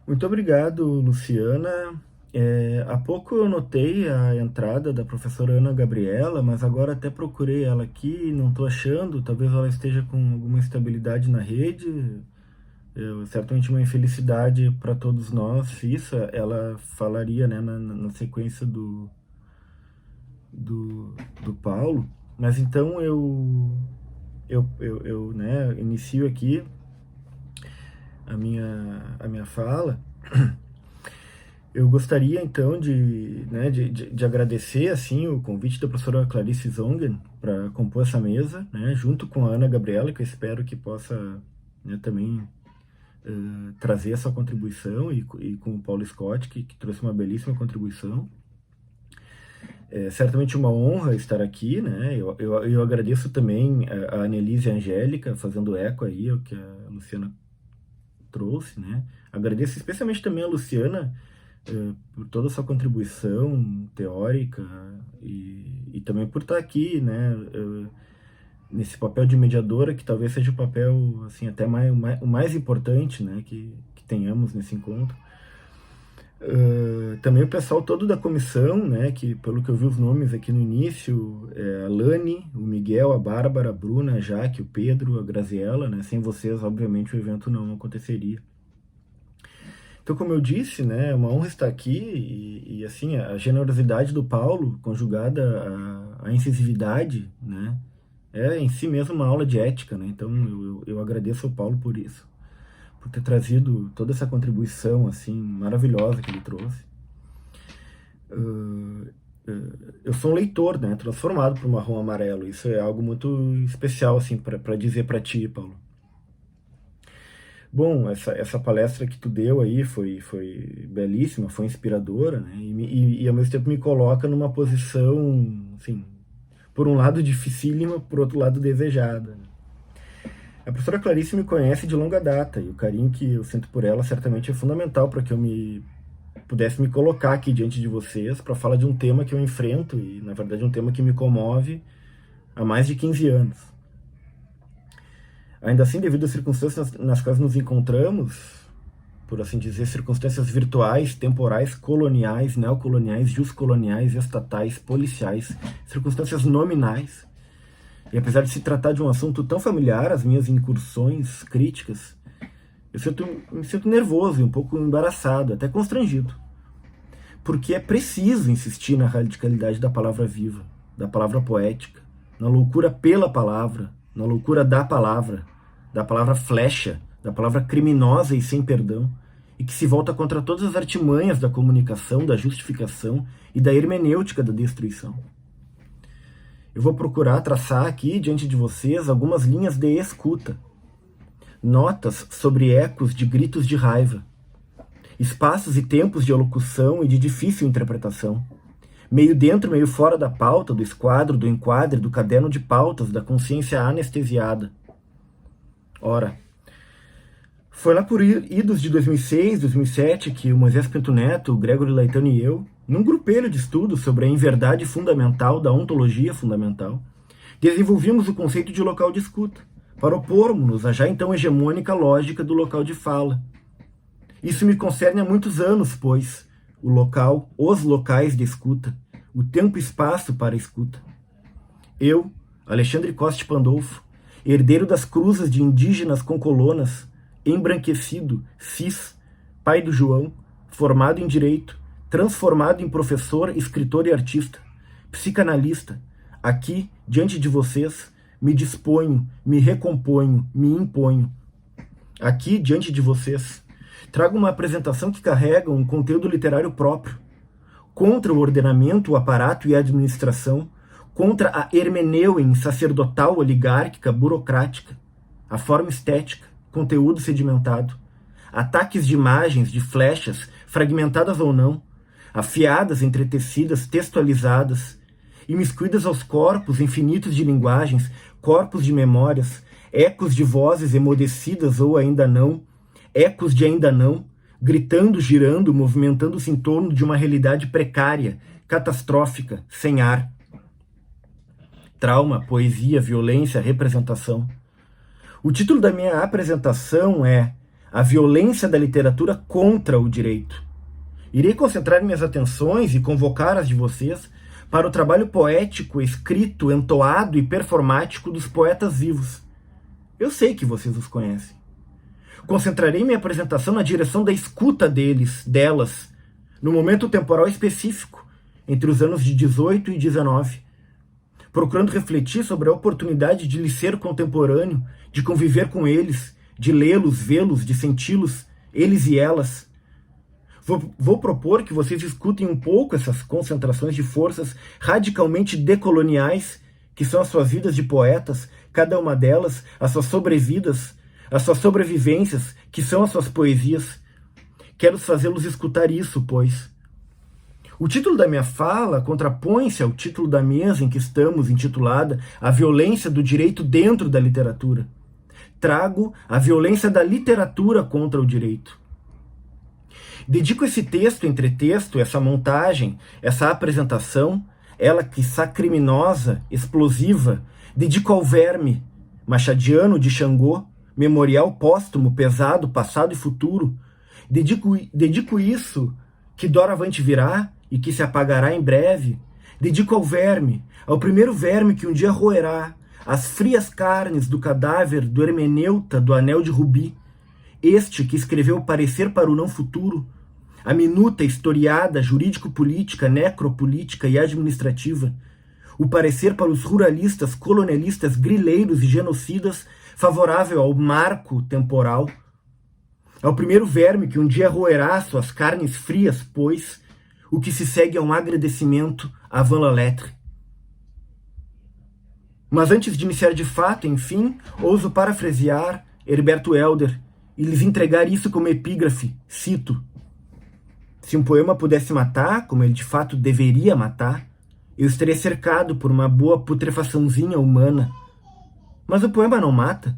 Muito obrigado, Luciana. Há pouco eu notei a entrada da professora Ana Gabriela, mas agora até procurei ela aqui e não estou achando. Talvez ela esteja com alguma instabilidade na rede. Certamente uma infelicidade para todos nós. Isso ela falaria, né, na sequência do, do Paulo. Mas então eu né, inicio aqui a minha fala. Eu gostaria então de agradecer assim o convite da professora Clarice Zongen para compor essa mesa, né, junto com a Ana Gabriela, que eu espero que possa, né, também trazer essa contribuição, e com o Paulo Scott, que trouxe uma belíssima contribuição. É certamente uma honra estar aqui, né? Eu agradeço também a Annelise e a Angélica, fazendo eco aí ao que a Luciana trouxe, né? Agradeço especialmente também a Luciana por toda a sua contribuição teórica e também por estar aqui, né, nesse papel de mediadora, que talvez seja o papel assim até o mais importante, né, que tenhamos nesse encontro. Também o pessoal todo da comissão, né, que pelo que eu vi os nomes aqui no início, a Lani, o Miguel, a Bárbara, a Bruna, a Jaque, o Pedro, a Graziella, né, sem vocês, obviamente, o evento não aconteceria. Então, como eu disse, né, é uma honra estar aqui e assim, a generosidade do Paulo, conjugada à incisividade, né, é em si mesmo uma aula de ética, né, então eu agradeço ao Paulo por isso, por ter trazido toda essa contribuição, assim, maravilhosa que ele trouxe. Eu sou um leitor, né, transformado por Marrom Amarelo, isso é algo muito especial, assim, para dizer para ti, Paulo. Bom, essa palestra que tu deu aí foi belíssima, foi inspiradora, né? E ao mesmo tempo me coloca numa posição, assim, por um lado dificílima, por outro lado desejada, né? A professora Clarice me conhece de longa data e o carinho que eu sinto por ela certamente é fundamental para que eu pudesse me colocar aqui diante de vocês para falar de um tema que eu enfrento e, na verdade, um tema que me comove há mais de 15 anos. Ainda assim, devido às circunstâncias nas quais nos encontramos, por assim dizer, circunstâncias virtuais, temporais, coloniais, neocoloniais, juscoloniais, estatais, policiais, circunstâncias nominais, e apesar de se tratar de um assunto tão familiar, as minhas incursões críticas, me sinto nervoso e um pouco embaraçado, até constrangido, porque é preciso insistir na radicalidade da palavra viva, da palavra poética, na loucura pela palavra, na loucura da palavra flecha, da palavra criminosa e sem perdão, e que se volta contra todas as artimanhas da comunicação, da justificação e da hermenêutica da destruição. Eu vou procurar traçar aqui, diante de vocês, algumas linhas de escuta, notas sobre ecos de gritos de raiva, espaços e tempos de elocução e de difícil interpretação, meio dentro, meio fora da pauta, do esquadro, do enquadre, do caderno de pautas, da consciência anestesiada. Ora, foi lá por idos de 2006, 2007, que o Moisés Pinto Neto, o Gregory Laitano e eu, num grupelho de estudos sobre a inverdade fundamental da ontologia fundamental, desenvolvimos o conceito de local de escuta, para opormos-nos à já então hegemônica lógica do local de fala. Isso me concerne há muitos anos, pois o local, os locais de escuta, o tempo e espaço para a escuta. Eu, Alexandre Coste Pandolfo, herdeiro das cruzes de indígenas com colonas, embranquecido, cis, pai do João, formado em direito, transformado em professor, escritor e artista, psicanalista, aqui, diante de vocês, me disponho, me recomponho, me imponho. Aqui, diante de vocês, trago uma apresentação que carrega um conteúdo literário próprio, contra o ordenamento, o aparato e a administração, contra a hermeneuem sacerdotal, oligárquica, burocrática, a forma estética, conteúdo sedimentado, ataques de imagens, de flechas, fragmentadas ou não, afiadas, entretecidas, textualizadas, imiscuídas aos corpos infinitos de linguagens, corpos de memórias, ecos de vozes emudecidas ou ainda não, ecos de ainda não, gritando, girando, movimentando-se em torno de uma realidade precária, catastrófica, sem ar. Trauma, poesia, violência, representação. O título da minha apresentação é a violência da literatura contra o direito. Irei concentrar minhas atenções e convocar as de vocês para o trabalho poético, escrito, entoado e performático dos poetas vivos. Eu sei que vocês os conhecem. Concentrarei minha apresentação na direção da escuta delas, no momento temporal específico, entre os anos de 18 e 19, procurando refletir sobre a oportunidade de lhes ser contemporâneo, de conviver com eles, de lê-los, vê-los, de senti-los, eles e elas. Vou propor que vocês escutem um pouco essas concentrações de forças radicalmente decoloniais, que são as suas vidas de poetas, cada uma delas, as suas sobrevidas, as suas sobrevivências, que são as suas poesias. Quero fazê-los escutar isso, pois. O título da minha fala contrapõe-se ao título da mesa em que estamos, intitulada A Violência do Direito Dentro da Literatura. Trago a violência da literatura contra o direito. Dedico esse texto, entretexto, essa montagem, essa apresentação, ela quiçá criminosa, explosiva, dedico ao verme, machadiano de Xangô, memorial póstumo, pesado, passado e futuro. Dedico isso que doravante virá e que se apagará em breve. Dedico ao verme, ao primeiro verme que um dia roerá as frias carnes do cadáver do hermeneuta do anel de rubi, este que escreveu o parecer para o não futuro, a minuta historiada, jurídico-política, necropolítica e administrativa, o parecer para os ruralistas, colonialistas, grileiros e genocidas, favorável ao marco temporal, ao primeiro verme que um dia roerá suas carnes frias, pois, o que se segue é um agradecimento à van la lettre. Mas antes de iniciar de fato, enfim, ouso parafrasear Herberto Helder e lhes entregar isso como epígrafe, cito: se um poema pudesse matar, como ele de fato deveria matar, eu estaria cercado por uma boa putrefaçãozinha humana. Mas o poema não mata.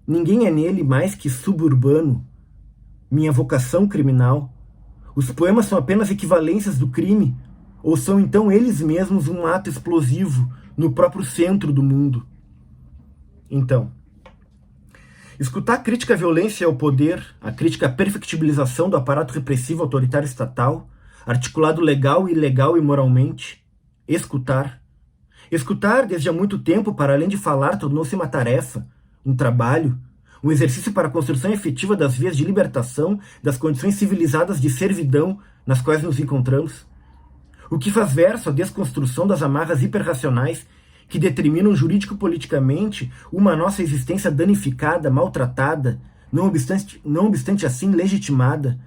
Ninguém é nele mais que suburbano. Minha vocação criminal. Os poemas são apenas equivalências do crime, ou são então eles mesmos um ato explosivo no próprio centro do mundo? Então, escutar a crítica à violência e ao poder, a crítica à perfectibilização do aparato repressivo autoritário estatal, articulado legal, ilegal e moralmente. Escutar. Escutar desde há muito tempo, para além de falar, tornou-se uma tarefa, um trabalho, um exercício para a construção efetiva das vias de libertação das condições civilizadas de servidão nas quais nos encontramos. O que faz verso à desconstrução das amarras hiperracionais que determinam jurídico-politicamente uma nossa existência danificada, maltratada, não obstante assim legitimada.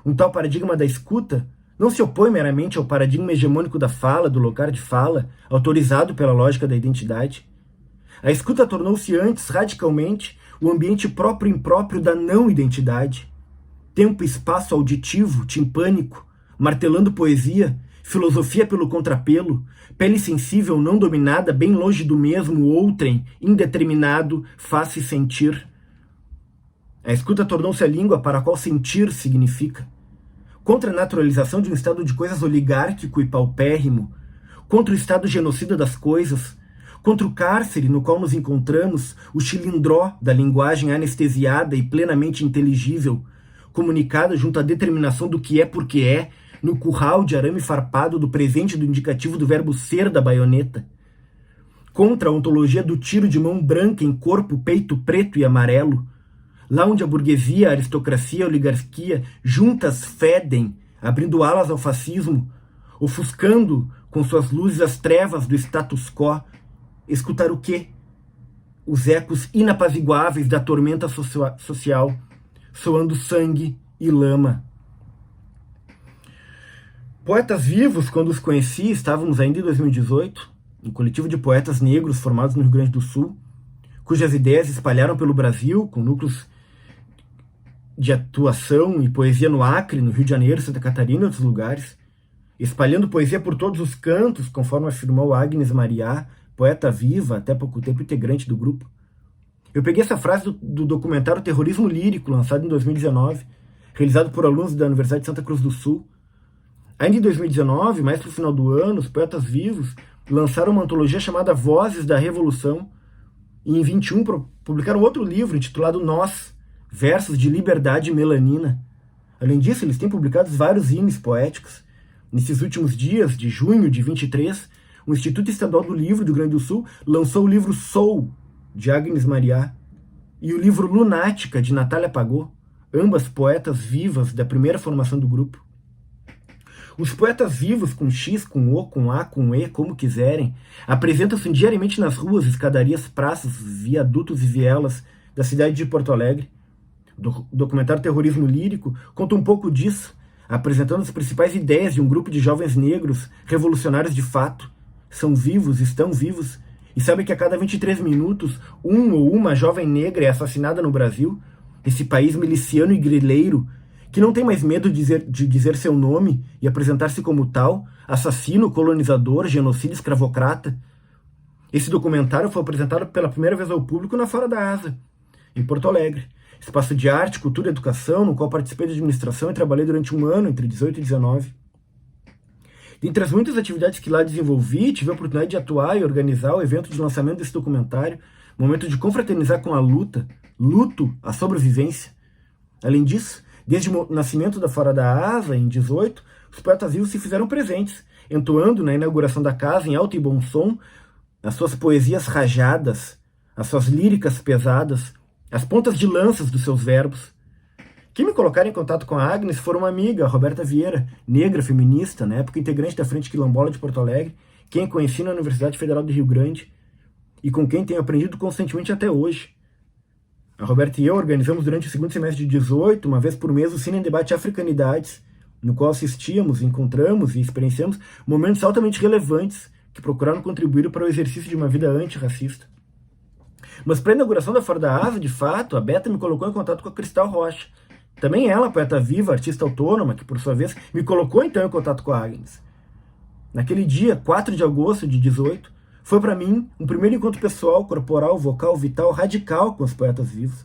Um tal paradigma da escuta não se opõe meramente ao paradigma hegemônico da fala, do lugar de fala, autorizado pela lógica da identidade. A escuta tornou-se antes, radicalmente, o ambiente próprio e impróprio da não-identidade. Tempo e espaço auditivo, timpânico, martelando poesia, filosofia pelo contrapelo, pele sensível não dominada, bem longe do mesmo outrem, indeterminado, faz-se sentir. A escuta tornou-se a língua para a qual sentir significa. Contra a naturalização de um estado de coisas oligárquico e paupérrimo, contra o estado genocida das coisas, contra o cárcere no qual nos encontramos, o chilindró da linguagem anestesiada e plenamente inteligível, comunicada junto à determinação do que é porque é, no curral de arame farpado do presente do indicativo do verbo ser da baioneta. Contra a ontologia do tiro de mão branca em corpo, peito preto e amarelo, lá onde a burguesia, a aristocracia e a oligarquia juntas fedem, abrindo alas ao fascismo, ofuscando com suas luzes as trevas do status quo. Escutar o quê? Os ecos inapaziguáveis da tormenta social, soando sangue e lama. Poetas vivos, quando os conheci, estávamos ainda em 2018, um coletivo de poetas negros formados no Rio Grande do Sul, cujas ideias espalharam pelo Brasil, com núcleos de atuação e poesia no Acre, no Rio de Janeiro, Santa Catarina e outros lugares, espalhando poesia por todos os cantos, conforme afirmou Agnes Mariá, poeta viva, até pouco tempo integrante do grupo. Eu peguei essa frase do documentário Terrorismo Lírico, lançado em 2019, realizado por alunos da Universidade de Santa Cruz do Sul. Ainda em 2019, mais para o final do ano, os poetas vivos lançaram uma antologia chamada Vozes da Revolução, e em 21 publicaram outro livro intitulado Nós, versos de liberdade e melanina. Além disso, eles têm publicado vários hinos poéticos. Nesses últimos dias, de junho de 23, o Instituto Estadual do Livro do Rio Grande do Sul lançou o livro Sou, de Agnes Mariá, e o livro Lunática, de Natália Pagô, ambas poetas vivas da primeira formação do grupo. Os poetas vivos, com X, com O, com A, com E, como quiserem, apresentam-se diariamente nas ruas, escadarias, praças, viadutos e vielas da cidade de Porto Alegre. O documentário Terrorismo Lírico conta um pouco disso, apresentando as principais ideias de um grupo de jovens negros revolucionários de fato. São vivos, estão vivos, e sabem que a cada 23 minutos, um ou uma jovem negra é assassinada no Brasil, esse país miliciano e grileiro, que não tem mais medo de dizer seu nome e apresentar-se como tal, assassino, colonizador, genocida, escravocrata. Esse documentário foi apresentado pela primeira vez ao público na Fora da Asa, em Porto Alegre. Espaço de arte, cultura e educação, no qual participei de administração e trabalhei durante um ano, entre 18 e 19. Dentre as muitas atividades que lá desenvolvi, tive a oportunidade de atuar e organizar o evento de lançamento desse documentário, momento de confraternizar com a luta, luto, a sobrevivência. Além disso, desde o nascimento da Fora da Asa, em 18, os poetas vivos se fizeram presentes, entoando na inauguração da casa, em alto e bom som, as suas poesias rajadas, as suas líricas pesadas, as pontas de lanças dos seus verbos. Quem me colocaram em contato com a Agnes foi uma amiga, a Roberta Vieira, negra, feminista, na época integrante da Frente Quilombola de Porto Alegre, quem conheci na Universidade Federal do Rio Grande e com quem tenho aprendido constantemente até hoje. A Roberta e eu organizamos durante o segundo semestre de 18, uma vez por mês, o Cine em Debate Africanidades, no qual assistíamos, encontramos e experienciamos momentos altamente relevantes que procuraram contribuir para o exercício de uma vida antirracista. Mas para a inauguração da Fora da Asa, de fato, a Beta me colocou em contato com a Cristal Rocha. Também ela, poeta viva, artista autônoma, que por sua vez me colocou então em contato com a Agnes. Naquele dia, 4 de agosto de 18, foi para mim um primeiro encontro pessoal, corporal, vocal, vital, radical com os poetas vivos.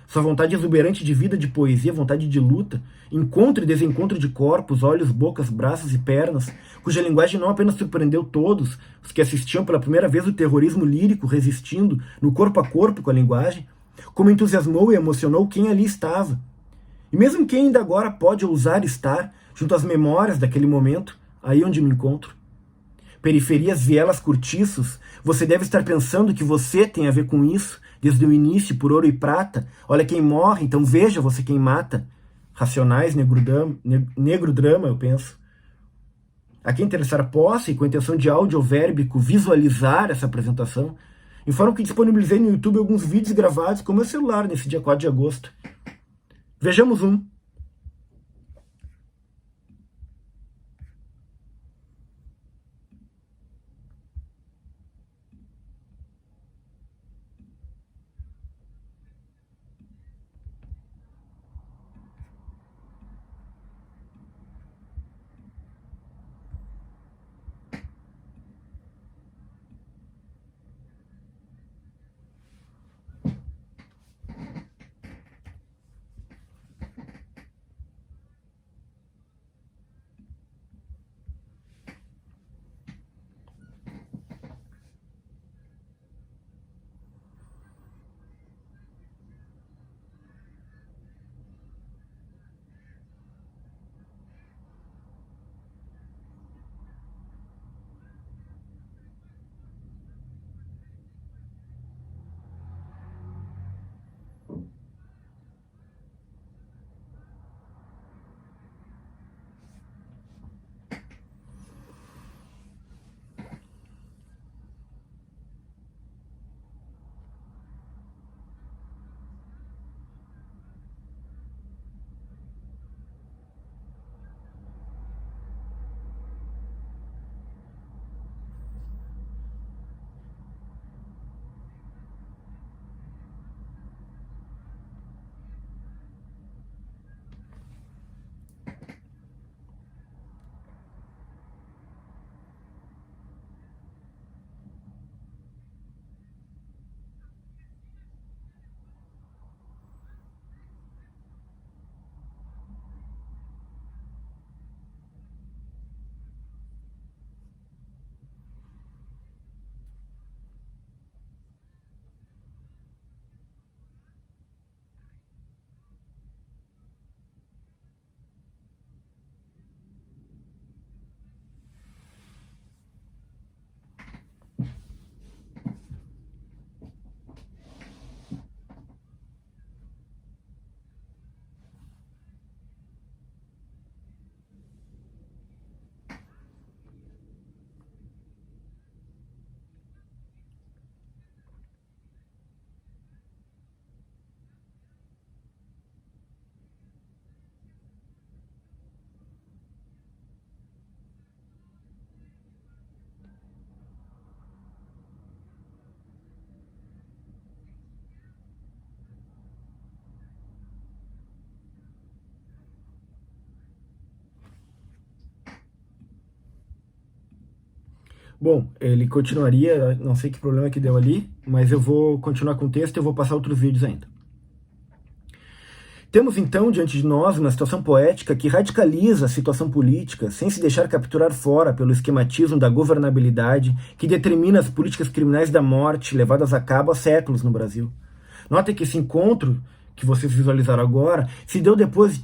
Sua vontade exuberante de vida, de poesia, vontade de luta, encontro e desencontro de corpos, olhos, bocas, braços e pernas, cuja linguagem não apenas surpreendeu todos os que assistiam pela primeira vez o terrorismo lírico resistindo no corpo a corpo com a linguagem, como entusiasmou e emocionou quem ali estava. E mesmo quem ainda agora pode ousar estar junto às memórias daquele momento, aí onde me encontro. Periferias, vielas, cortiços, você deve estar pensando que você tem a ver com isso, desde o início, por ouro e prata. Olha quem morre, então veja você quem mata. Racionais, negro drama, eu penso. A quem interessar posse, com a intenção de audiovérbico visualizar essa apresentação, informo que disponibilizei no YouTube alguns vídeos gravados com meu celular nesse dia 4 de agosto. Vejamos um. Bom, ele continuaria, não sei que problema que deu ali, mas eu vou continuar com o texto e eu vou passar outros vídeos ainda. Temos então diante de nós uma situação poética que radicaliza a situação política sem se deixar capturar fora pelo esquematismo da governabilidade que determina as políticas criminais da morte levadas a cabo há séculos no Brasil. Notem que esse encontro que vocês visualizaram agora se deu depois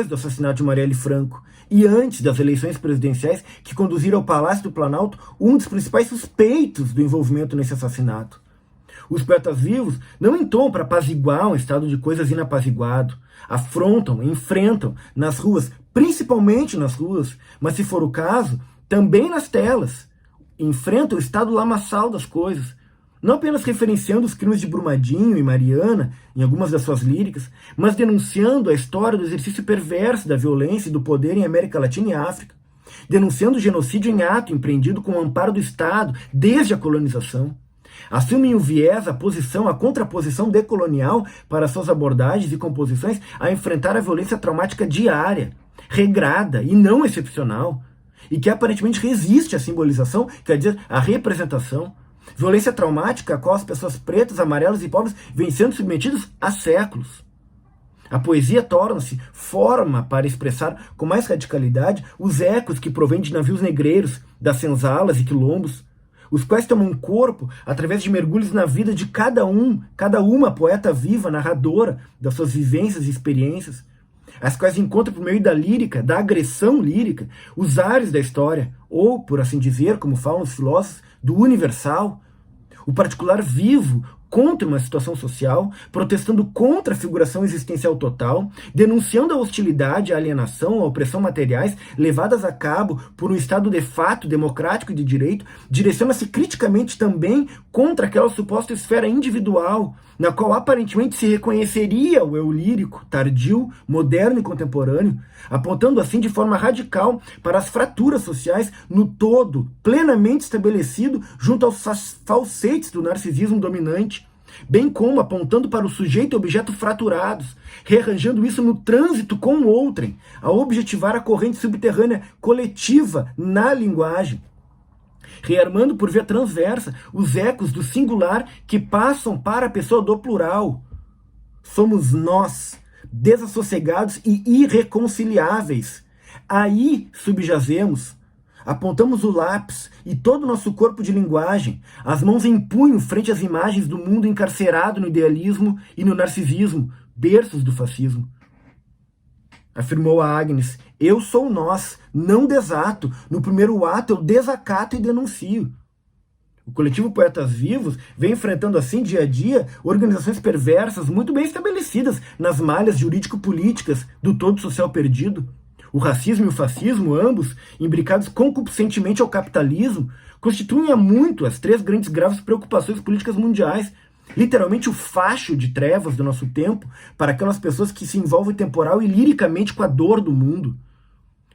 do assassinato de Marielle Franco e antes das eleições presidenciais que conduziram ao Palácio do Planalto um dos principais suspeitos do envolvimento nesse assassinato. Os poetas vivos não entoam para apaziguar um estado de coisas inapaziguado. Afrontam, enfrentam nas ruas, principalmente nas ruas, mas se for o caso, também nas telas. Enfrentam o estado lamaçal das coisas. Não apenas referenciando os crimes de Brumadinho e Mariana em algumas das suas líricas, mas denunciando a história do exercício perverso da violência e do poder em América Latina e África. Denunciando o genocídio em ato empreendido com o amparo do Estado desde a colonização. Assumem o viés, a posição, a contraposição decolonial para suas abordagens e composições a enfrentar a violência traumática diária, regrada e não excepcional, e que aparentemente resiste à simbolização, quer dizer, à representação. Violência traumática a qual as pessoas pretas, amarelas e pobres vêm sendo submetidas há séculos. A poesia torna-se forma para expressar com mais radicalidade os ecos que provêm de navios negreiros, das senzalas e quilombos, os quais tomam corpo através de mergulhos na vida de cada uma poeta viva, narradora das suas vivências e experiências, as quais encontram por meio da lírica, da agressão lírica, os ares da história, ou, por assim dizer, como falam os filósofos, do universal, o particular vivo contra uma situação social, protestando contra a figuração existencial total, denunciando a hostilidade, a alienação, a opressão materiais levadas a cabo por um Estado de fato democrático e de direito, direciona-se criticamente também contra aquela suposta esfera individual, na qual aparentemente se reconheceria o eu lírico, tardio, moderno e contemporâneo, apontando assim de forma radical para as fraturas sociais no todo, plenamente estabelecido junto aos falsetes do narcisismo dominante, bem como apontando para o sujeito e objeto fraturados, rearranjando isso no trânsito com o outrem, a objetivar a corrente subterrânea coletiva na linguagem, rearmando por via transversa os ecos do singular que passam para a pessoa do plural. Somos nós, desassossegados e irreconciliáveis. Aí subjazemos, apontamos o lápis e todo o nosso corpo de linguagem, as mãos em punho frente às imagens do mundo encarcerado no idealismo e no narcisismo, berços do fascismo. Afirmou a Agnes, eu sou nós, não desato. No primeiro ato eu desacato e denuncio. O coletivo Poetas Vivos vem enfrentando assim dia a dia organizações perversas muito bem estabelecidas nas malhas jurídico-políticas do todo social perdido. O racismo e o fascismo, ambos imbricados concupiscentemente ao capitalismo, constituem há muito as três grandes graves preocupações políticas mundiais, literalmente o facho de trevas do nosso tempo para aquelas pessoas que se envolvem temporal e liricamente com a dor do mundo.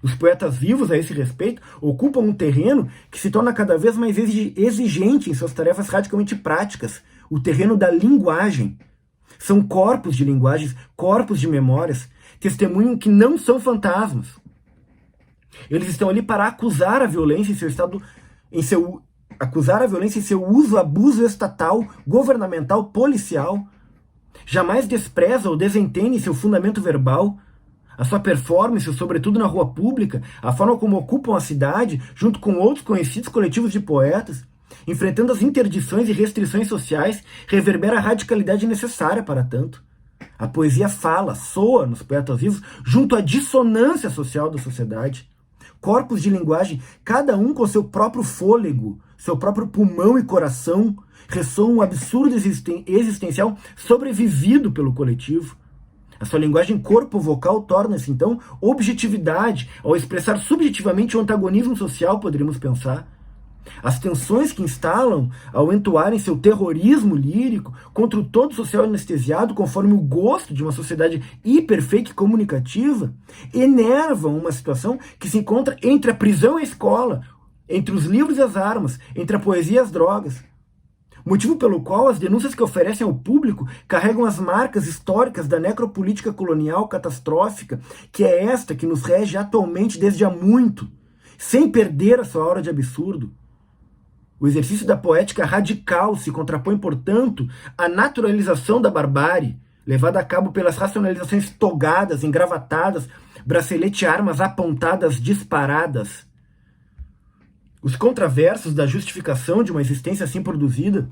Os poetas vivos, a esse respeito, ocupam um terreno que se torna cada vez mais exigente em suas tarefas radicalmente práticas, o terreno da linguagem. São corpos de linguagens, corpos de memórias, testemunham que não são fantasmas. Eles estão ali para acusar a violência em seu uso, abuso estatal, governamental, policial. Jamais despreza ou desentende seu fundamento verbal, a sua performance, sobretudo na rua pública, a forma como ocupam a cidade, junto com outros conhecidos coletivos de poetas, enfrentando as interdições e restrições sociais, reverbera a radicalidade necessária para tanto. A poesia fala, soa nos poetas vivos, junto à dissonância social da sociedade. Corpos de linguagem, cada um com seu próprio fôlego, seu próprio pulmão e coração, ressoam um absurdo existencial sobrevivido pelo coletivo. A sua linguagem corpo-vocal torna-se, então, objetividade, ao expressar subjetivamente o antagonismo social, poderíamos pensar. As tensões que instalam ao entoarem seu terrorismo lírico contra o todo social anestesiado conforme o gosto de uma sociedade hiperfake comunicativa, enervam uma situação que se encontra entre a prisão e a escola, entre os livros e as armas, entre a poesia e as drogas. Motivo pelo qual as denúncias que oferecem ao público carregam as marcas históricas da necropolítica colonial catastrófica, que é esta que nos rege atualmente desde há muito, sem perder a sua aura de absurdo. O exercício da poética radical se contrapõe, portanto, à naturalização da barbárie, levada a cabo pelas racionalizações togadas, engravatadas, bracelete armas apontadas, disparadas. Os contraversos da justificação de uma existência assim produzida,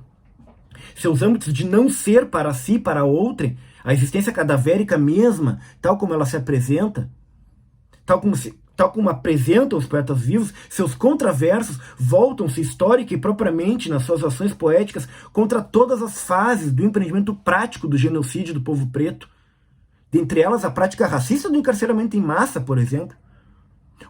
seus âmbitos de não ser para si, para outrem, a existência cadavérica mesma, tal como ela se apresenta, tal como apresentam os poetas vivos, seus contraversos voltam-se histórica e propriamente nas suas ações poéticas contra todas as fases do empreendimento prático do genocídio do povo preto, dentre elas a prática racista do encarceramento em massa, por exemplo.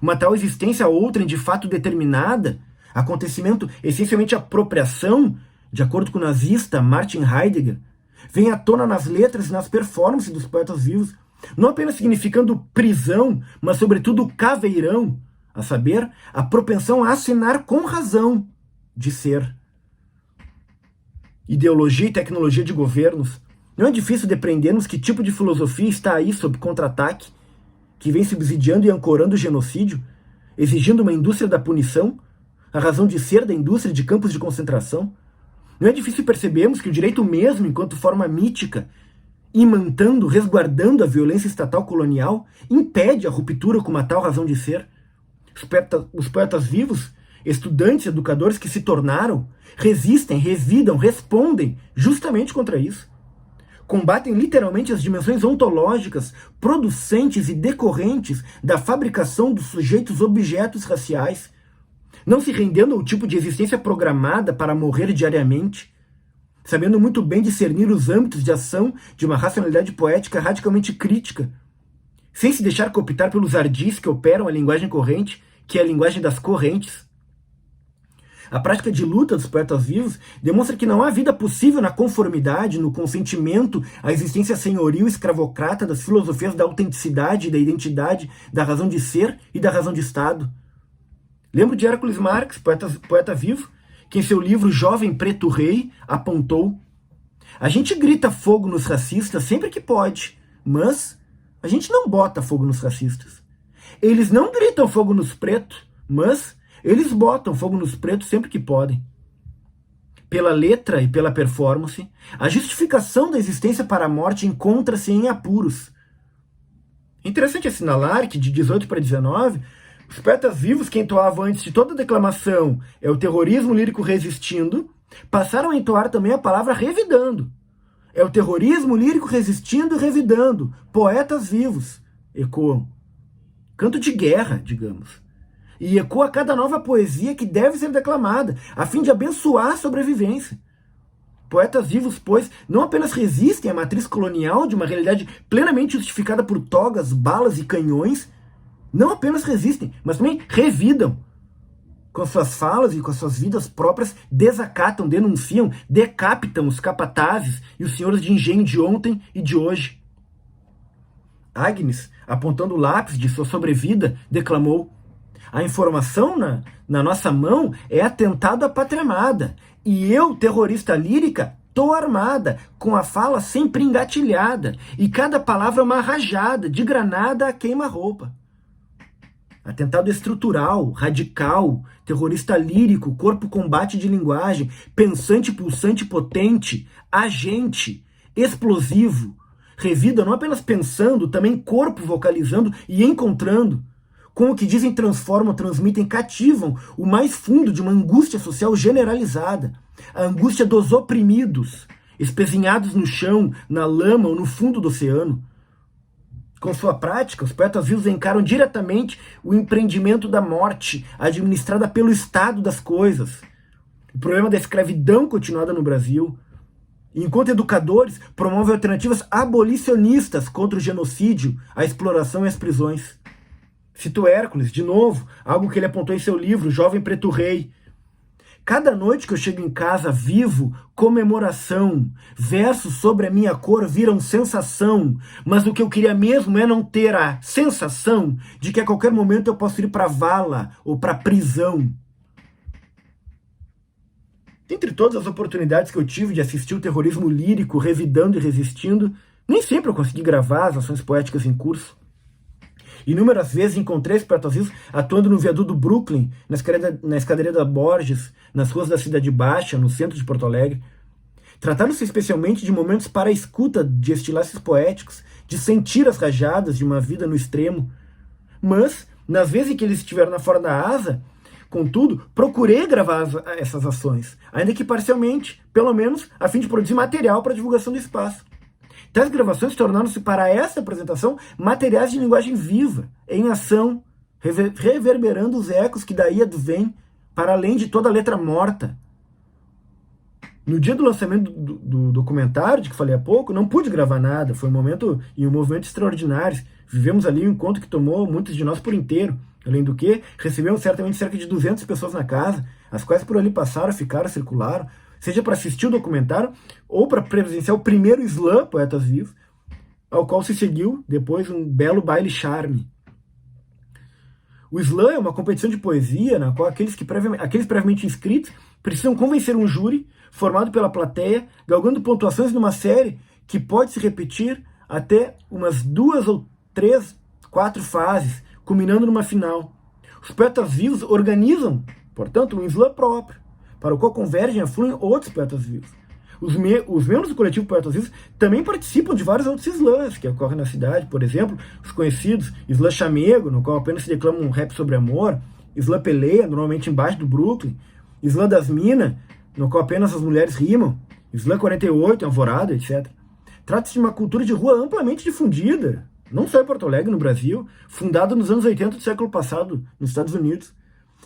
Uma tal existência outrem de fato determinada, acontecimento essencialmente apropriação, de acordo com o nazista Martin Heidegger, vem à tona nas letras e nas performances dos poetas vivos, não apenas significando prisão, mas sobretudo caveirão, a saber, a propensão a assinar com razão de ser. Ideologia e tecnologia de governos. Não é difícil depreendermos que tipo de filosofia está aí sob contra-ataque, que vem subsidiando e ancorando o genocídio, exigindo uma indústria da punição, a razão de ser da indústria de campos de concentração. Não é difícil percebermos que o direito mesmo, enquanto forma mítica, imantando, resguardando a violência estatal colonial, impede a ruptura com uma tal razão de ser. Os poetas vivos, estudantes, educadores que se tornaram, resistem, revidam, respondem justamente contra isso. Combatem literalmente as dimensões ontológicas, producentes e decorrentes da fabricação dos sujeitos objetos raciais, não se rendendo ao tipo de existência programada para morrer diariamente, sabendo muito bem discernir os âmbitos de ação de uma racionalidade poética radicalmente crítica, sem se deixar cooptar pelos ardis que operam a linguagem corrente, que é a linguagem das correntes. A prática de luta dos poetas vivos demonstra que não há vida possível na conformidade, no consentimento à existência senhoril escravocrata das filosofias da autenticidade, da identidade, da razão de ser e da razão de Estado. Lembro de Hércules Marx, poeta vivo, que em seu livro Jovem Preto Rei apontou: a gente grita fogo nos racistas sempre que pode, mas a gente não bota fogo nos racistas. Eles não gritam fogo nos pretos, mas eles botam fogo nos pretos sempre que podem. Pela letra e pela performance, a justificação da existência para a morte encontra-se em apuros. Interessante assinalar que de 18 para 19, os poetas vivos que entoavam antes de toda a declamação é o terrorismo lírico resistindo, passaram a entoar também a palavra revidando. É o terrorismo lírico resistindo e revidando. Poetas vivos ecoam. Canto de guerra, digamos. E ecoa cada nova poesia que deve ser declamada, a fim de abençoar a sobrevivência. Poetas vivos, pois, não apenas resistem à matriz colonial de uma realidade plenamente justificada por togas, balas e canhões, não apenas resistem, mas também revidam. Com suas falas e com suas vidas próprias, desacatam, denunciam, decapitam os capatazes e os senhores de engenho de ontem e de hoje. Agnes, apontando o lápis de sua sobrevida, declamou: a informação na nossa mão é atentado à pátria amada, e eu, terrorista lírica, tô armada, com a fala sempre engatilhada, e cada palavra uma rajada, de granada a queima-roupa. Atentado estrutural, radical, terrorista lírico, corpo combate de linguagem, pensante, pulsante, potente, agente, explosivo, revida não apenas pensando, também corpo vocalizando e encontrando, com o que dizem transformam, transmitem, cativam o mais fundo de uma angústia social generalizada, a angústia dos oprimidos, espezinhados no chão, na lama ou no fundo do oceano. Com sua prática, os poetas vivos encaram diretamente o empreendimento da morte, administrada pelo estado das coisas, o problema da escravidão continuada no Brasil. E, enquanto educadores, promovem alternativas abolicionistas contra o genocídio, a exploração e as prisões. Cito Hércules, de novo, algo que ele apontou em seu livro, Jovem Preto Rei. Cada noite que eu chego em casa vivo, comemoração, versos sobre a minha cor viram sensação, mas o que eu queria mesmo é não ter a sensação de que a qualquer momento eu posso ir para a vala ou para a prisão. Entre todas as oportunidades que eu tive de assistir o terrorismo lírico, revidando e resistindo, nem sempre eu consegui gravar as ações poéticas em curso. Inúmeras vezes encontrei os poetas vivos atuando no viaduto do Brooklyn, na escadaria da Borges, nas ruas da Cidade Baixa, no centro de Porto Alegre. Trataram-se especialmente de momentos para a escuta de estilaços poéticos, de sentir as rajadas de uma vida no extremo. Mas, nas vezes em que eles estiveram na fora da asa, contudo, procurei gravar essas ações, ainda que parcialmente, pelo menos a fim de produzir material para a divulgação do espaço. Tais gravações tornaram-se para essa apresentação materiais de linguagem viva, em ação, reverberando os ecos que daí advêm, para além de toda a letra morta. No dia do lançamento do documentário, de que falei há pouco, não pude gravar nada. Foi um momento e um movimento extraordinários. Vivemos ali um encontro que tomou muitos de nós por inteiro. Além do que, recebemos certamente cerca de 200 pessoas na casa, as quais por ali passaram, ficaram, circularam, seja para assistir o documentário ou para presenciar o primeiro slam Poetas Vivos, ao qual se seguiu depois um belo baile charme. O slam é uma competição de poesia na qual aqueles previamente inscritos precisam convencer um júri formado pela plateia, galgando pontuações numa série que pode se repetir até umas 2 ou 3, 4 fases, culminando numa final. Os poetas vivos organizam, portanto, um slam próprio, para o qual convergem e afluem outros poetas vivos. Os membros do coletivo Poetas Vivos também participam de vários outros slams que ocorrem na cidade, por exemplo, os conhecidos Slam Chamego, no qual apenas se declama um rap sobre amor, Slam Peleia, normalmente embaixo do Brooklyn, Slam das Minas, no qual apenas as mulheres rimam, Slam 48, Alvorada, etc. Trata-se de uma cultura de rua amplamente difundida, não só em Porto Alegre, no Brasil, fundada nos anos 80 do século passado, nos Estados Unidos,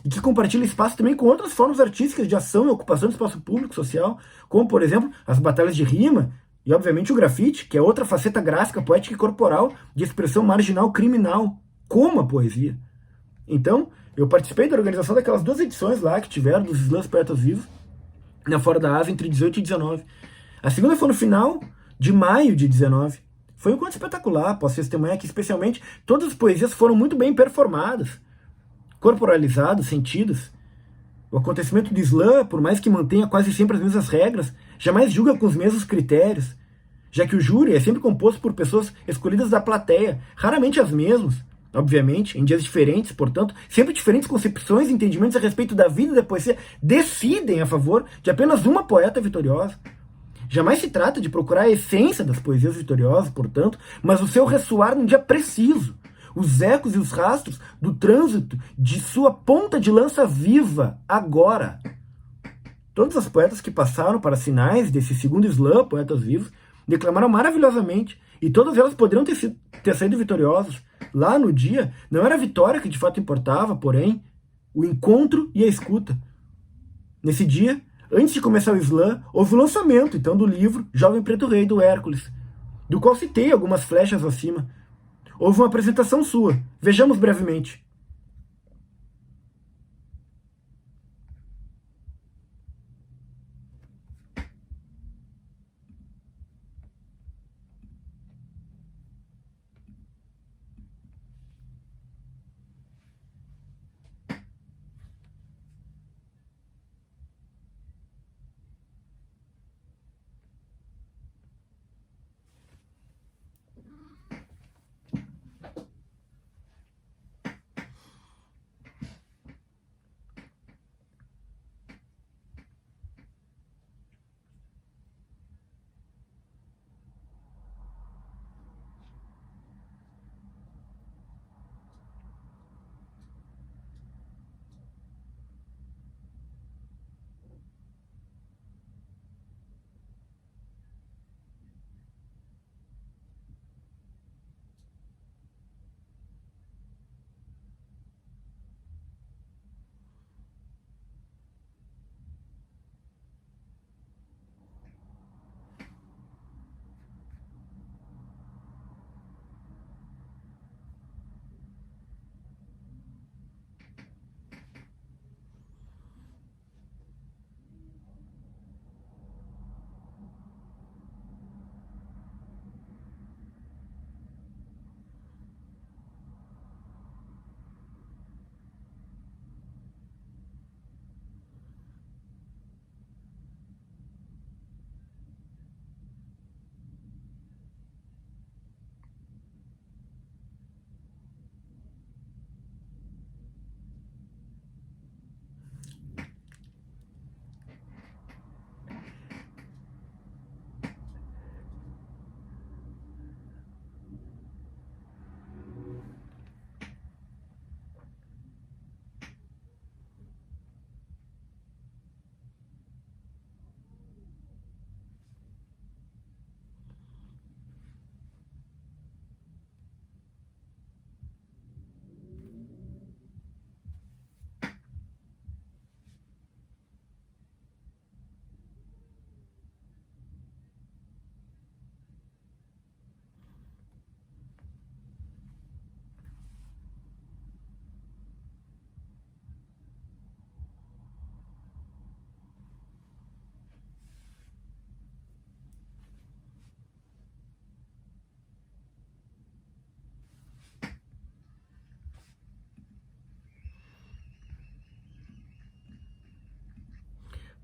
e que compartilha espaço também com outras formas artísticas de ação e ocupação do espaço público, social, como, por exemplo, as batalhas de rima e, obviamente, o grafite, que é outra faceta gráfica, poética e corporal de expressão marginal criminal, como a poesia. Então, eu participei da organização daquelas 2 edições lá que tiveram dos slams Poetas Vivos, na Fora da Asa, entre 18 e 19. A segunda foi no final de maio de 19. Foi um encontro espetacular, posso testemunhar que, especialmente, todas as poesias foram muito bem performadas, corporalizadas, sentidas. O acontecimento do slam, por mais que mantenha quase sempre as mesmas regras, jamais julga com os mesmos critérios, já que o júri é sempre composto por pessoas escolhidas da plateia, raramente as mesmas, obviamente, em dias diferentes, portanto, sempre diferentes concepções e entendimentos a respeito da vida e da poesia decidem a favor de apenas uma poeta vitoriosa. Jamais se trata de procurar a essência das poesias vitoriosas, portanto, mas o seu ressoar num dia preciso, os ecos e os rastros do trânsito de sua ponta de lança viva, agora. Todas as poetas que passaram para sinais desse segundo slam, Poetas Vivos, declamaram maravilhosamente, e todas elas poderiam ter saído vitoriosas. Lá no dia, não era a vitória que de fato importava, porém, o encontro e a escuta. Nesse dia, antes de começar o slam, houve o lançamento, então, do livro Jovem Preto Rei, do Hércules, do qual citei algumas flechas acima. Houve uma apresentação sua. Vejamos brevemente.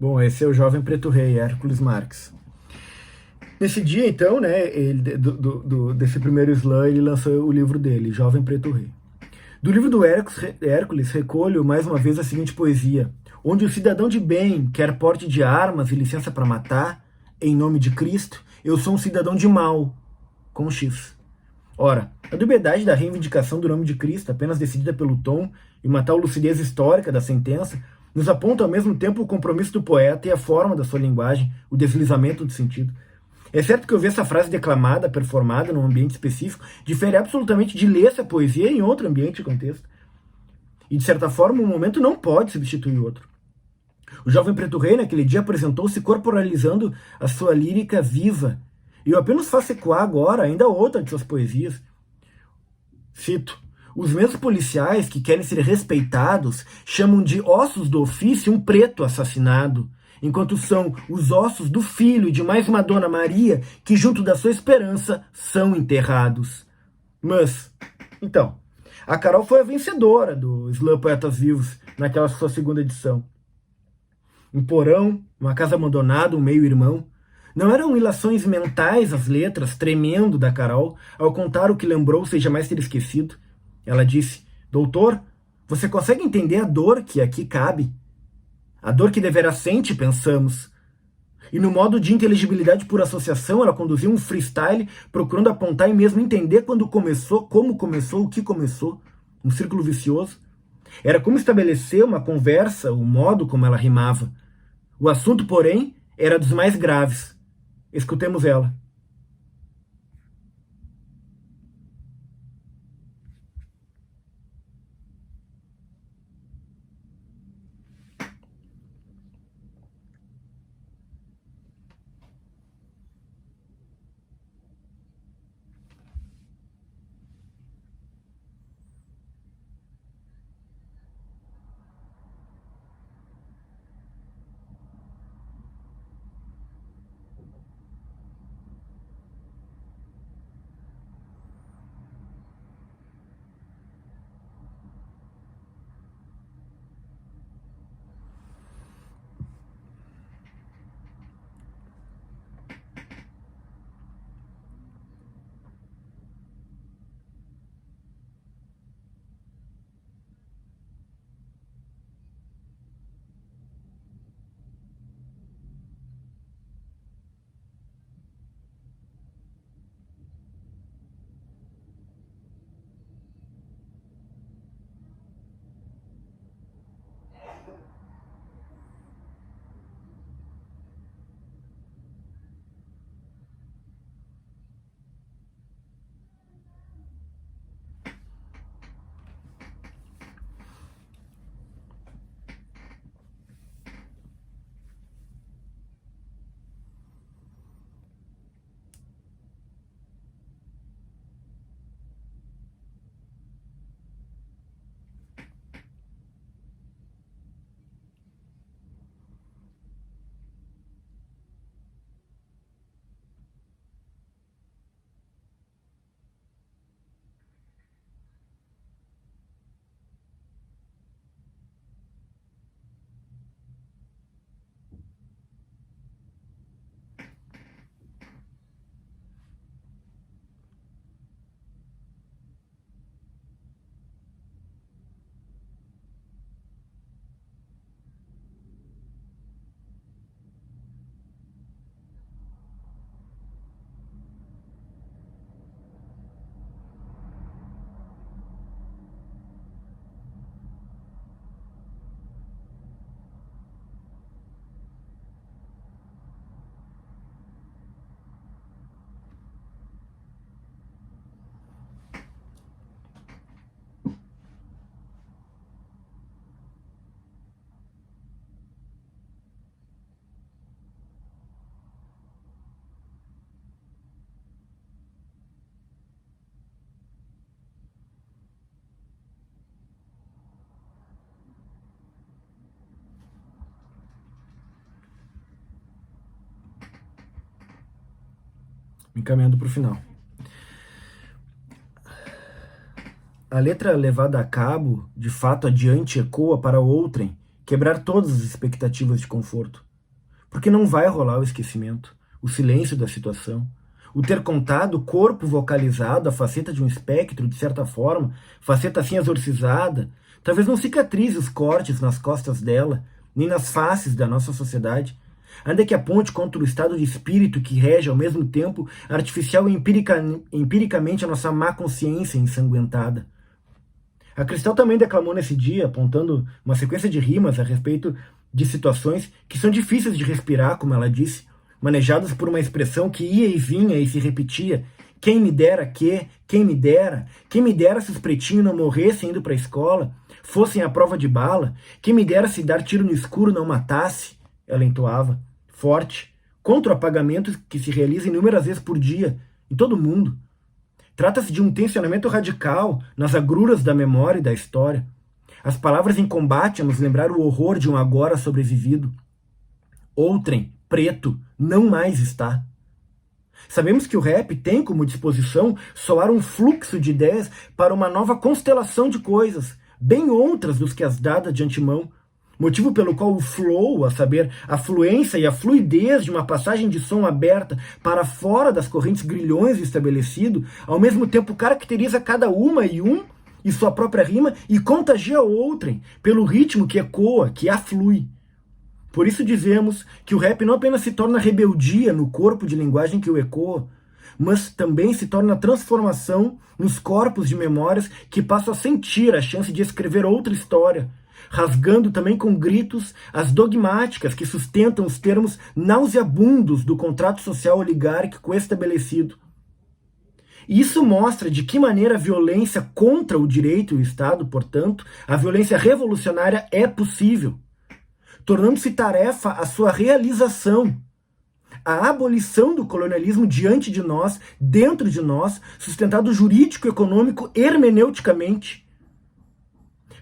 Bom, esse é o Jovem Preto Rei, Hércules Marx. Nesse dia, então, né, desse primeiro slam, ele lançou o livro dele, Jovem Preto Rei. Do livro do Hércules, recolho mais uma vez a seguinte poesia: onde o cidadão de bem quer porte de armas e licença para matar, em nome de Cristo, eu sou um cidadão de mal, com X. Ora, a dubiedade da reivindicação do nome de Cristo, apenas decidida pelo tom e uma tal lucidez histórica da sentença, nos aponta ao mesmo tempo o compromisso do poeta e a forma da sua linguagem, o deslizamento do sentido. É certo que ouvir essa frase declamada, performada num ambiente específico, difere absolutamente de ler essa poesia em outro ambiente e contexto. E, de certa forma, um momento não pode substituir o outro. O Jovem Preto Rei, naquele dia, apresentou-se corporalizando a sua lírica viva. E eu apenas faço ecoar agora ainda outra de suas poesias. Cito: os mesmos policiais que querem ser respeitados chamam de ossos do ofício um preto assassinado, enquanto são os ossos do filho e de mais uma Dona Maria que, junto da sua esperança, são enterrados. Mas, então, a Carol foi a vencedora do Slam Poetas Vivos naquela sua segunda edição. Um porão, uma casa abandonada, um meio-irmão. Não eram ilações mentais as letras, tremendo da Carol, ao contar o que lembrou sem jamais ter esquecido. Ela disse: doutor, você consegue entender a dor que aqui cabe? A dor que deverá sente, pensamos. E no modo de inteligibilidade por associação, ela conduziu um freestyle, procurando apontar e mesmo entender quando começou, como começou, o que começou. Um círculo vicioso. Era como estabelecer uma conversa, o modo como ela rimava. O assunto, porém, era dos mais graves. Escutemos ela. Encaminhando para o final. A letra levada a cabo, de fato adiante, ecoa para outrem, quebrar todas as expectativas de conforto. Porque não vai rolar o esquecimento, o silêncio da situação. O ter contado, o corpo vocalizado, a faceta de um espectro, de certa forma, faceta assim exorcizada, talvez não cicatrize os cortes nas costas dela, nem nas faces da nossa sociedade, ainda que aponte contra o estado de espírito que rege ao mesmo tempo artificial e empiricamente a nossa má consciência ensanguentada. A Cristal também declamou nesse dia, apontando uma sequência de rimas a respeito de situações que são difíceis de respirar, como ela disse, manejadas por uma expressão que ia e vinha e se repetia. Quem me dera quem me dera se os pretinhos não morressem indo para a escola, fossem à prova de bala, quem me dera se dar tiro no escuro não matasse, ela entoava, forte, contra o apagamento que se realiza inúmeras vezes por dia, em todo o mundo. Trata-se de um tensionamento radical nas agruras da memória e da história. As palavras em combate a nos lembrar o horror de um agora sobrevivido. Outrem, preto, não mais está. Sabemos que o rap tem como disposição soar um fluxo de ideias para uma nova constelação de coisas, bem outras dos que as dadas de antemão, motivo pelo qual o flow, a saber, a fluência e a fluidez de uma passagem de som aberta para fora das correntes grilhões estabelecido, ao mesmo tempo caracteriza cada uma e sua própria rima e contagia outrem, pelo ritmo que ecoa, que aflui. Por isso dizemos que o rap não apenas se torna rebeldia no corpo de linguagem que o ecoa, mas também se torna transformação nos corpos de memórias que passam a sentir a chance de escrever outra história, rasgando também com gritos as dogmáticas que sustentam os termos nauseabundos do contrato social oligárquico estabelecido. E isso mostra de que maneira a violência contra o direito e o Estado, portanto, a violência revolucionária é possível, tornando-se tarefa a sua realização, a abolição do colonialismo diante de nós, dentro de nós, sustentado jurídico, econômico, hermeneuticamente.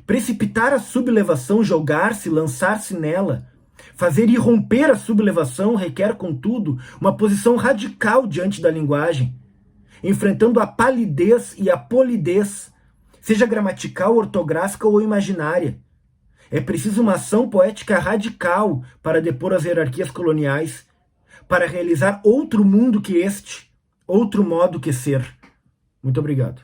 Precipitar a sublevação, jogar-se, lançar-se nela, fazer irromper a sublevação requer, contudo, uma posição radical diante da linguagem, enfrentando a palidez e a polidez, seja gramatical, ortográfica ou imaginária. É preciso uma ação poética radical para depor as hierarquias coloniais, para realizar outro mundo que este, outro modo que ser. Muito obrigado.